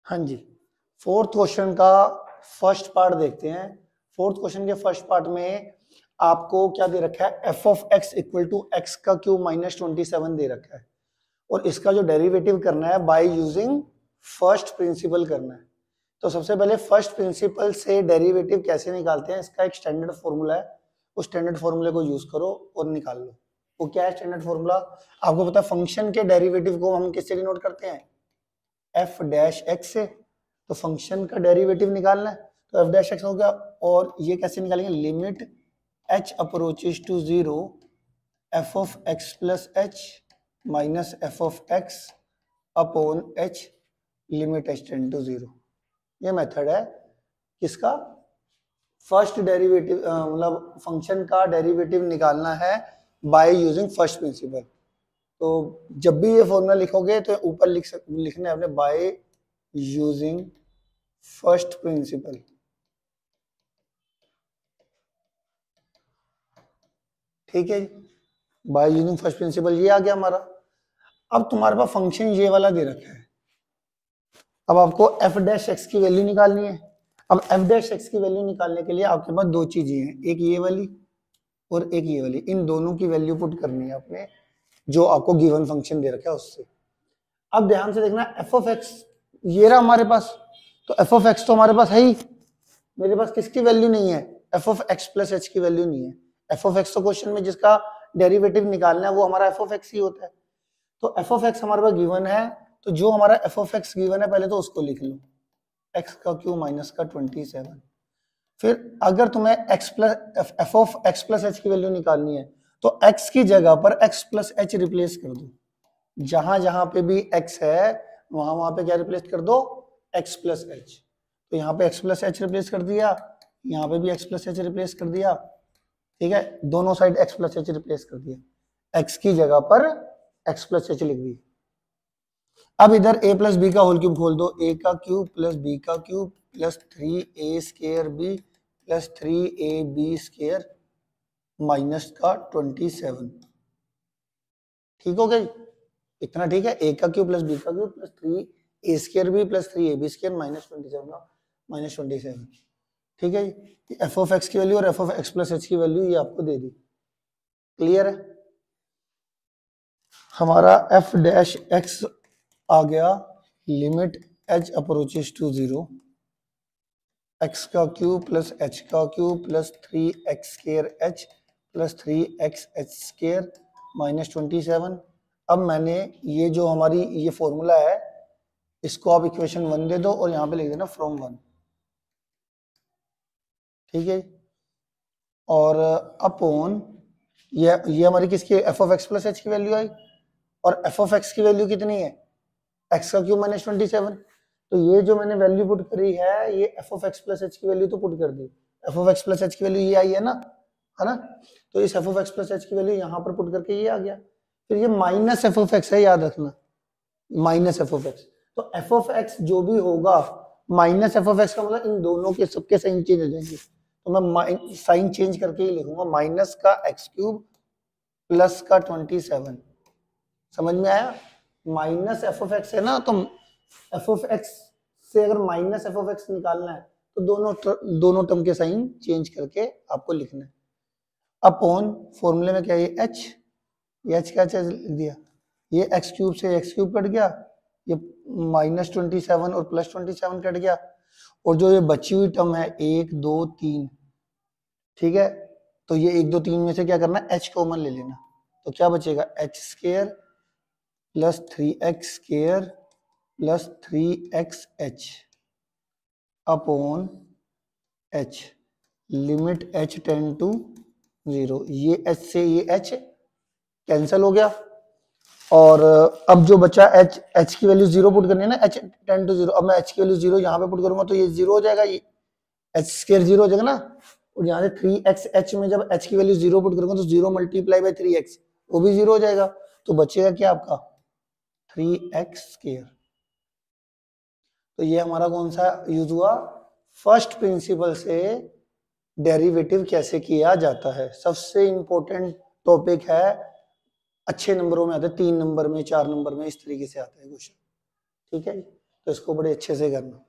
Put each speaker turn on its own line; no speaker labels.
हाँ जी, fourth question का फर्स्ट पार्ट देखते हैं। फोर्थ क्वेश्चन के फर्स्ट पार्ट में आपको क्या दे रखा है, f of x equal to x का क्यूब माइनस 27 दे रखा है और इसका जो डेरिवेटिव करना है बाय यूजिंग फर्स्ट प्रिंसिपल करना है। तो सबसे पहले फर्स्ट प्रिंसिपल से डेरिवेटिव कैसे निकालते हैं, इसका एक स्टैंडर्ड फॉर्मूला है, उस स्टैंडर्ड फॉर्मूले को यूज करो और निकाल लो। वो क्या है स्टैंडर्ड फॉर्मूला, आपको पता है फंक्शन के डेरिवेटिव को हम किससे डिनोट करते हैं, एफ डैश एक्स से। तो फंक्शन का डेरिवेटिव निकालना है तो एफ डैश एक्स हो गया, और ये कैसे निकालेंगे, limit h approaches to zero f of x plus h minus f of x upon h limit h tend to zero. ये मेथड है किसका, फर्स्ट डेरिवेटिव, मतलब फंक्शन का डेरिवेटिव निकालना है बाय यूजिंग फर्स्ट प्रिंसिपल। तो जब भी ये फॉर्मूला लिखोगे तो ऊपर लिखना है आपने बाय यूजिंग फर्स्ट प्रिंसिपल। ठीक है, बाय यूजिंग फर्स्ट प्रिंसिपल ये आ गया हमारा। अब तुम्हारे पास फंक्शन ये वाला दे रखा है, अब आपको एफ डैश एक्स की वैल्यू निकालनी है। अब एफ डैश एक्स की वैल्यू निकालने के लिए आपके पास दो चीजें हैं, एक ये वाली और एक ये वाली, इन दोनों की वैल्यू पुट करनी है आपने जो आपको गिवन फंक्शन दे रखा है उससे। अब ध्यान से देखना, एफ ऑफ एक्स ये रहा हमारे पास, तो एफ ऑफ एक्स तो हमारे पास है ही, मेरे पास किसकी वैल्यू नहीं है, f of x plus H की वैल्यू नहीं है। एफ ऑफ एक्स तो क्वेश्चन में जिसका डेरिवेटिव निकालना है वो हमारा एफ ऑफ एक्स ही होता है। तो एफ ऑफ एक्स हमारे पास गिवन है, तो जो हमारा एफ ऑफ एक्स गिवन है पहले तो उसको लिख लो, एक्स का क्यू माइनस का 27। फिर अगर तुम्हें x plus F of x plus H की वैल्यू निकालनी है तो एक्स की जगह पर एक्स प्लस एच रिप्लेस कर दो, जहां जहां पे भी x है वहां वहां पे क्या रिप्लेस कर दो, x प्लस एच। तो यहाँ पे x प्लस एच रिप्लेस कर दिया, यहाँ पे भी x प्लस एच रिप्लेस कर दिया। ठीक है, दोनों side x plus H replace कर दिया, x की जगह पर x प्लस एच लिख दी। अब इधर a प्लस बी का होल क्यूब खोल दो, a का क्यूब प्लस b का cube plus 3a square b plus 3ab square minus का 27। ठीक हो गया, इतना ठीक है, a का क्यूब प्लस b का cube plus 3a square b plus 3ab square minus 27। ठीक है जी, एफ ऑफ एक्स की वैल्यू और F of x plus H की वैल्यू ये आपको दे दी। क्लियर है, हमारा एफ डैश एक्स आ गया, limit h approaches to zero x का क्यूब प्लस एच का cube plus 3x square h plus 3x h square minus 27। अब मैंने ये जो हमारी ये फॉर्मूला है इसको आप इक्वेशन 1 दे दो और यहाँ पे लिख देना फ्रॉम 1। ठीक है, और अपॉन ये हमारी किसकी, F of x plus H की वैल्यू आई, और एफ ऑफ एक्स की वैल्यू कितनी है, एक्स का क्यूब माइनस 27। तो ये जो मैंने वैल्यू पुट करी है ये F of x plus H की वैल्यू तो पुट कर दी, F of x plus H की वैल्यू ये आई है ना, तो इस F of x plus H की वैल्यू यहाँ पर पुट करके ये आ गया। फिर ये माइनस एफ ऑफ एक्स है, याद रखना माइनस एफ ऑफ एक्स। तो एफ ऑफ एक्स जो भी होगा माइनस एफ ऑफ एक्स का मतलब इन दोनों के सबके साइन चेंज हो जाएंगे, तो मैं साइन चेंज करके ही लिखूंगा, माइनस का एक्स क्यूब प्लस का 27। समझ में आया, माइनस एफ ऑफ एक्स है ना, तो एफ ऑफ एक्स से अगर माइनस एफ ऑफ एक्स निकालना है तो दोनों टर्म के साइन चेंज करके आपको लिखना है। अपॉन फॉर्मूले में क्या है, एच, ये एच क्या लिख दिया, ये एक्स क्यूब से एक्स क्यूब कट गया, ये माइनस 27 और प्लस 27 कट गया, और जो ये बची हुई टर्म है 1 2 3, ठीक है, तो ये 1 2 3 में से क्या करना, एच कॉमन ले लेना, तो क्या बचेगा, h square plus 3x square plus 3x h upon h limit h tend to zero. ये एच से ये एच कैंसिल हो गया, और अब जो बचा एच की वैल्यू जीरो पुट करनी है ना, एच टेंड टू जीरो। अब मैं एच की वैल्यू जीरो यहाँ पे पुट करूंगा तो ये जीरो हो जाएगा, ये एच स्केयर जीरो हो जाएगा ना, और यहाँ से 3x एच में जब एच की वैल्यू जीरो पुट करूंगा तो जीरो मल्टीप्लाई बाई 3x वो भी जीरो हो जाएगा, तो बचेगा क्या आपका 3x स्केयर। तो ये हमारा कौन सा यूज हुआ, फर्स्ट प्रिंसिपल से डेरिवेटिव कैसे किया जाता है। सबसे इंपॉर्टेंट टॉपिक है, अच्छे नंबरों में आते हैं, 3 नंबर में 4 नंबर में इस तरीके से आता है क्वेश्चन। ठीक है, तो इसको बड़े अच्छे से करना।